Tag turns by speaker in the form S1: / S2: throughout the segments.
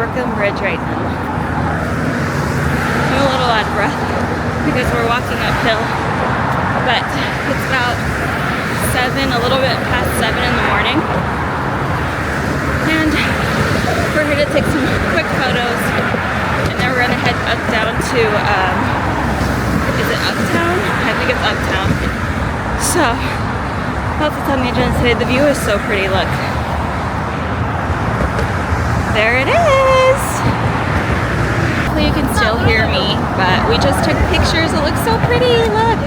S1: Brooklyn Bridge right now. I'm a little out of breath because we're walking uphill, but it's about 7, a little bit past 7 in the morning. And we're here to take some quick photos, and then we're gonna head up down to, is it Uptown? I think it's Uptown. So, that's what's on the agenda today. The view is so pretty, look. There it is! Hopefully you can still hear me, but we just took pictures. It looks so pretty, look!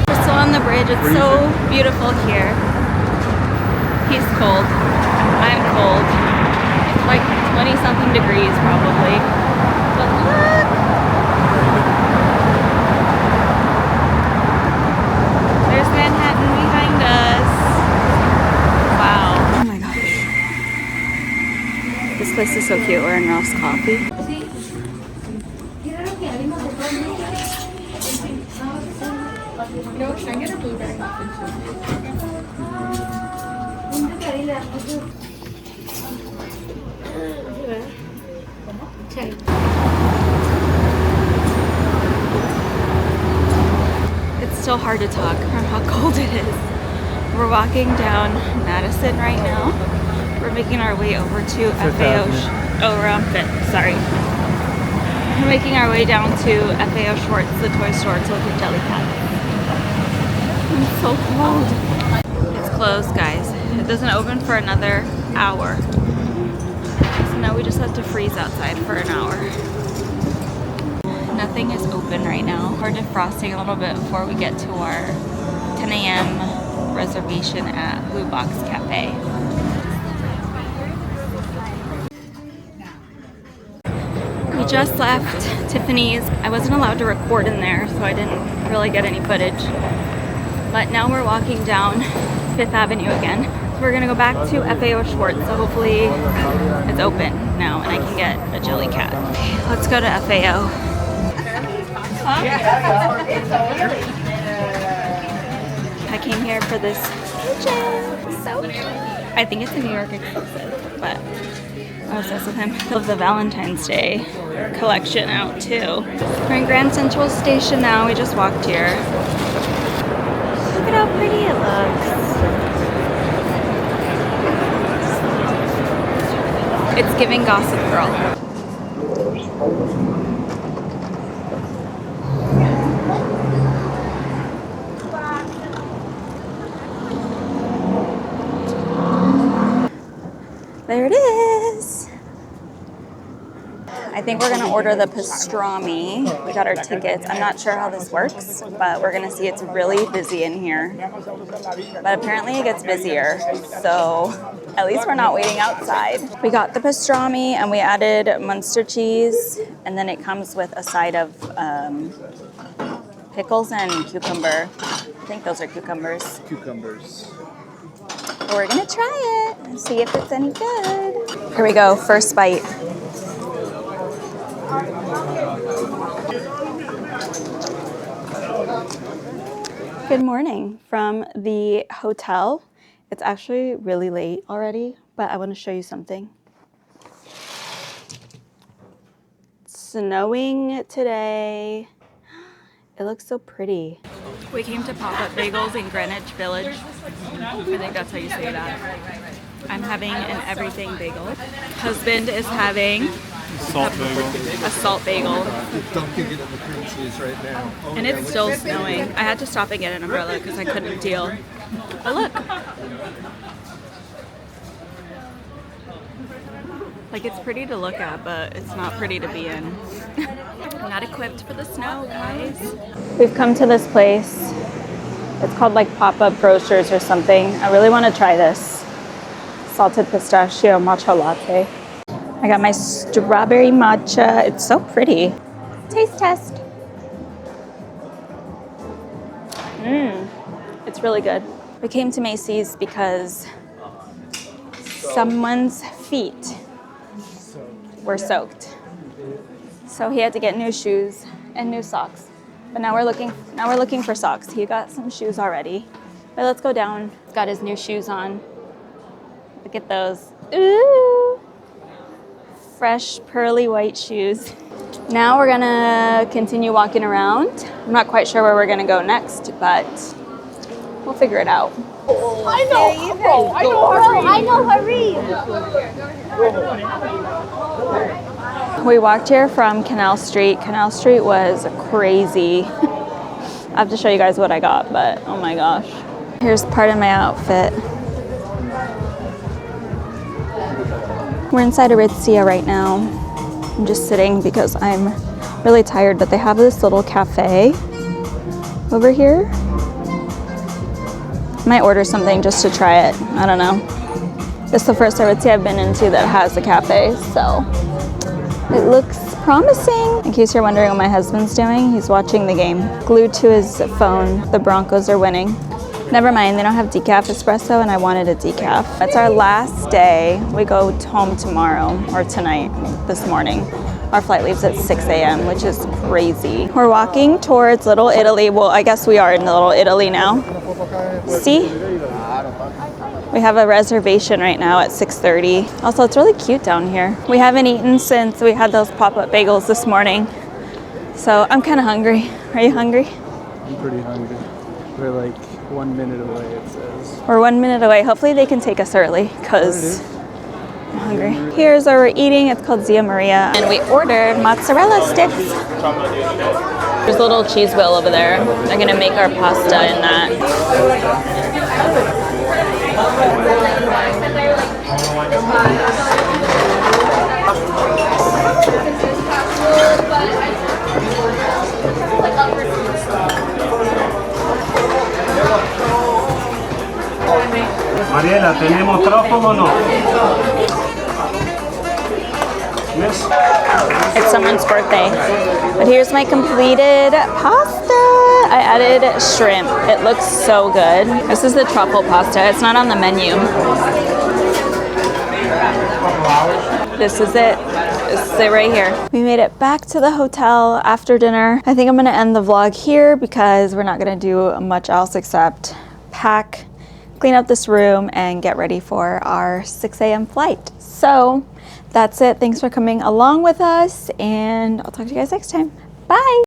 S1: We're still on the bridge. It's so beautiful here. He's cold. I'm cold. It's like 20-something degrees probably. But look! There's Manhattan behind us. Wow. Oh my gosh. This place is so cute. We're in Ross Coffee.
S2: No, should I get a blueberry muffin
S1: It's still hard to talk from how cold it is. We're walking down Madison right now. We're making our way over to FAO. We're on Fifth, sorry. We're making our way down to FAO Schwartz, the toy store, to look at jellycats. It's so cold. It's closed, guys. It doesn't open for another hour. So now we just have to freeze outside for an hour. Nothing is open right now. We're defrosting a little bit before we get to our 10 a.m. reservation at Blue Box Cafe. We just left Tiffany's. I wasn't allowed to record in there, so I didn't really get any footage. But now we're walking down Fifth Avenue again. So we're gonna go back to FAO Schwartz, so hopefully it's open now and I can get a jellycat. Okay, let's go to FAO. I came here for this pigeon. So cute. I think it's a New York exclusive, but I'm obsessed with him. I love the Valentine's Day collection out too. We're in Grand Central Station now. We just walked here. Look at how pretty it looks. It's giving Gossip Girl. There it is. I think we're gonna order the pastrami. We got our tickets. I'm not sure how this works, but we're gonna see. It's really busy in here. But apparently it gets busier, so at least we're not waiting outside. We got the pastrami and we added Munster cheese, and then it comes with a side of pickles and cucumber. I think those are cucumbers.
S3: Cucumbers.
S1: We're gonna try it and see if it's any good. Here we go, first bite. Good morning from the hotel. It's actually really late already, but I want to show you something. It's snowing today. It looks so pretty. We came to Pop-Up Bagels in Greenwich Village. I think that's how you say that. I'm having an everything bagel. Husband is having
S3: Salt bagel.
S1: a salt bagel.
S3: Dunking it in the cream cheese right now. Oh,
S1: And it's still snowing. I had to stop and get an umbrella because I couldn't deal. But look. Like, it's pretty to look at, but it's not pretty to be in. I'm not equipped for the snow, guys. We've come to this place. It's called like Pop-Up Grocers or something. I really want to try this. Salted pistachio matcha latte. I got my strawberry matcha. It's so pretty. Taste test. It's really good. We came to Macy's because someone's feet were soaked. So he had to get new shoes and new socks. But now we're looking for socks. He got some shoes already. But let's go down. He's got his new shoes on. Look at those. Ooh. Fresh, pearly white shoes. Now we're gonna continue walking around. I'm not quite sure where we're gonna go next, but we'll figure it out.
S2: I know, bro. I know, hurry.
S1: We walked here from Canal Street. Canal Street was crazy. I have to show you guys what I got, but oh my gosh. Here's part of my outfit. We're inside Aritzia right now. I'm just sitting because I'm really tired, but they have this little cafe over here. Might order something just to try it. I don't know. It's the first Aritzia I've been into that has a cafe, so it looks promising. In case you're wondering what my husband's doing, he's watching the game. Glued to his phone. The Broncos are winning. Never mind, they don't have decaf espresso and I wanted a decaf. It's our last day. We go home tomorrow, or tonight, this morning. Our flight leaves at 6 a.m., which is crazy. We're walking towards Little Italy. Well, I guess we are in Little Italy now. See? We have a reservation right now at 6:30. Also, it's really cute down here. We haven't eaten since we had those pop-up bagels this morning. So I'm kind of hungry. Are you hungry?
S3: I'm pretty hungry. We're like 1 minute away, it says.
S1: We're 1 minute away. Hopefully they can take us early because I'm hungry. Here's where we're eating. It's called Zia Maria. And we ordered mozzarella sticks. There's a little cheese wheel over there. They're gonna make our pasta in that.
S4: Mariela, ¿tenemos trófono o no? Yes.
S1: It's someone's birthday. But here's my completed pasta. I added shrimp. It looks so good. This is the truffle pasta. It's not on the menu. This is it. This is it right here. We made it back to the hotel after dinner. I think I'm gonna end the vlog here because we're not gonna do much else except pack, clean up this room, and get ready for our 6 a.m. flight. So that's it. Thanks for coming along with us, and I'll talk to you guys next time. Bye.